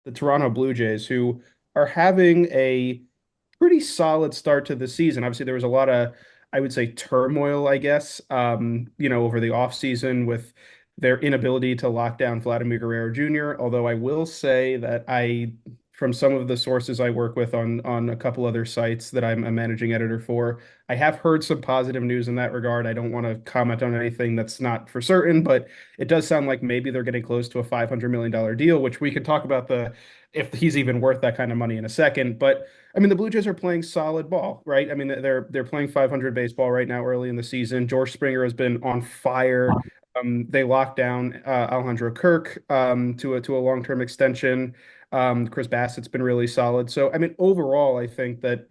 the Toronto Blue Jays, who are having a pretty solid start to the season. Obviously, there was a lot of, I would say, turmoil, I guess, over the offseason with their inability to lock down Vladimir Guerrero Jr. Although I will say that from some of the sources I work with on a couple other sites that I'm a managing editor for, I have heard some positive news in that regard. I don't want to comment on anything that's not for certain, but it does sound like maybe they're getting close to a $500 million deal, which we could talk about the if he's even worth that kind of money in a second. But I mean, the Blue Jays are playing solid ball, right? I mean, they're playing 500 baseball right now, early in the season. George Springer has been on fire. They locked down Alejandro Kirk to a long-term extension. Chris Bassett's been really solid. So, I mean, overall, I think that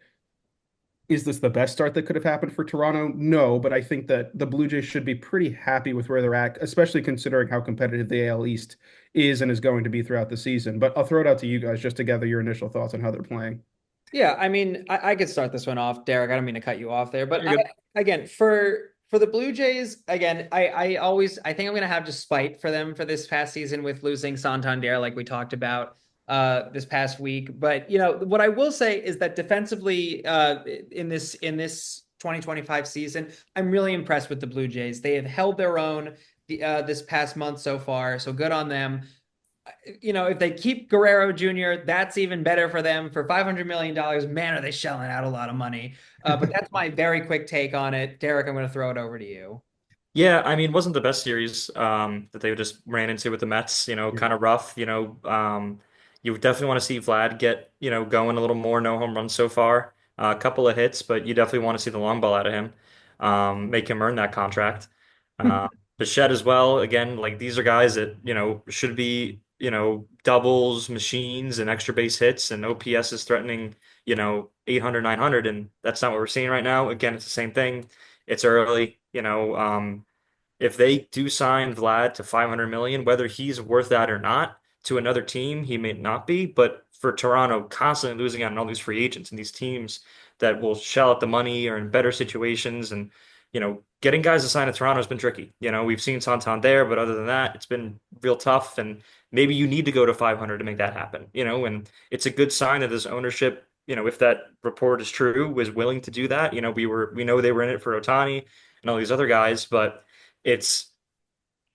is this the best start that could have happened for Toronto? No, but I think that the Blue Jays should be pretty happy with where they're at, especially considering how competitive the AL East is and is going to be throughout the season. But I'll throw it out to you guys just to gather your initial thoughts on how they're playing. Yeah, I mean, I could start this one off, Derek. I don't mean to cut you off there, but You're good. again, for the Blue Jays, again, I think I'm gonna have just spite for them for this past season with losing Santander, like we talked about this past week. But what I will say is that defensively, in this 2025 season, I'm really impressed with the Blue Jays. They have held their own this past month so far, so good on them. If they keep Guerrero Jr., that's even better for them. For $500 million, man, are they shelling out a lot of money. But that's my very quick take on it. Derek, I'm going to throw it over to you. Yeah, I mean, it wasn't the best series that they just ran into with the Mets, kind of rough, you definitely want to see Vlad get, going a little more, no home runs so far. A couple of hits, but you definitely want to see the long ball out of him. Make him earn that contract. Uh, Bichette as well, again, like these are guys that, should be, doubles, machines and extra base hits and OPS is threatening, 800, 900, and that's not what we're seeing right now. Again, it's the same thing. It's early, if they do sign Vlad to 500 million, whether he's worth that or not, to another team, he may not be. But for Toronto, constantly losing out on all these free agents and these teams that will shell out the money or in better situations, and getting guys to sign to Toronto has been tricky. We've seen Santander, but other than that, it's been real tough. And maybe you need to go to 500 to make that happen. And it's a good sign that this ownership, if that report is true, was willing to do that. We know they were in it for Ohtani and all these other guys, but it's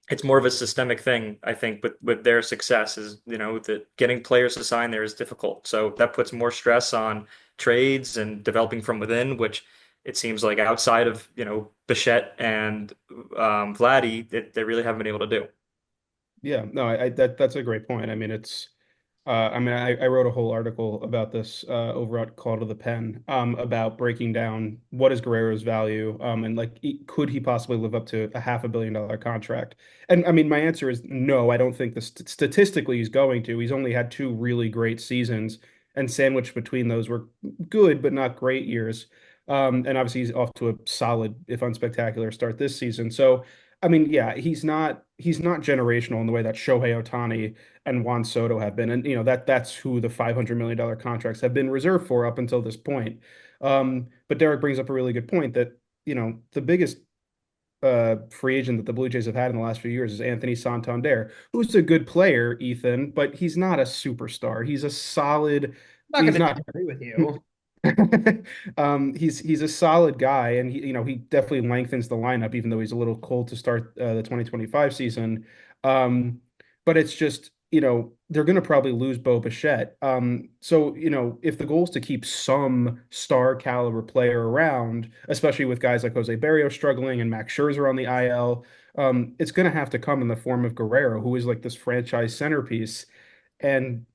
it's more of a systemic thing, I think, with their success is, that getting players to sign there is difficult. So that puts more stress on trades and developing from within, which it seems like outside of, Bichette and Vladdy, they really haven't been able to do. Yeah, no, that's a great point. I mean, I wrote a whole article about this over at Call to the Pen about breaking down what is Guerrero's value and like could he possibly live up to a $500 million contract? And I mean, my answer is no. I don't think statistically he's going to. He's only had two really great seasons, and sandwiched between those were good but not great years. And obviously he's off to a solid, if unspectacular, start this season. So. I mean, yeah, he's not generational in the way that Shohei Ohtani and Juan Soto have been. And that's who the $500 million contracts have been reserved for up until this point. But Derek brings up a really good point that, the biggest free agent that the Blue Jays have had in the last few years is Anthony Santander, who's a good player, Ethan, but he's not a superstar. I'm not He's going to not disagree with you. he's a solid guy, and he definitely lengthens the lineup, even though he's a little cold to start the 2025 season. But it's just they're going to probably lose Bo Bichette. So if the goal is to keep some star caliber player around, especially with guys like Jose Barrios struggling and Max Scherzer on the IL, it's going to have to come in the form of Guerrero, who is like this franchise centerpiece. And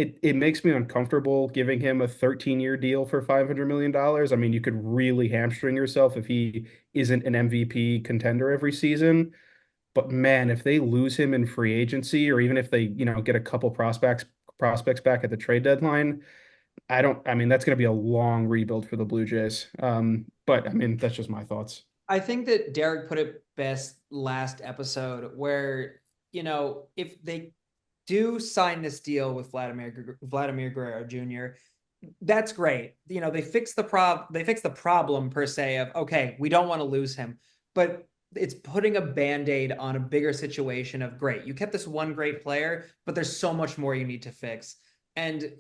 it makes me uncomfortable giving him a 13-year deal for $500 million. I mean, you could really hamstring yourself if he isn't an MVP contender every season. But man, if they lose him in free agency, or even if they, get a couple prospects back at the trade deadline, I mean, that's going to be a long rebuild for the Blue Jays. But I mean, that's just my thoughts. I think that Derek put it best last episode where, if they do sign this deal with Vladimir Guerrero Jr., that's great. They fix the problem per se of, okay, we don't want to lose him. But it's putting a band-aid on a bigger situation of great. You kept this one great player, but there's so much more you need to fix. And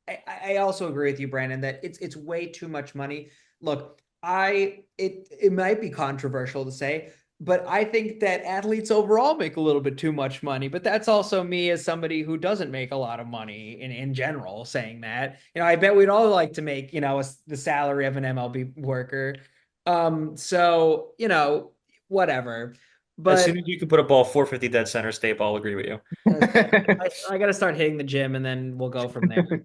I also agree with you, Brandon, that it's way too much money. Look, it might be controversial to say, but I think that athletes overall make a little bit too much money. But that's also me as somebody who doesn't make a lot of money in general saying that. I bet we'd all like to make, the salary of an MLB worker. So, whatever. As But soon as you can put a ball 450 dead center, Stape, I'll agree with you. I got to start hitting the gym and then we'll go from there.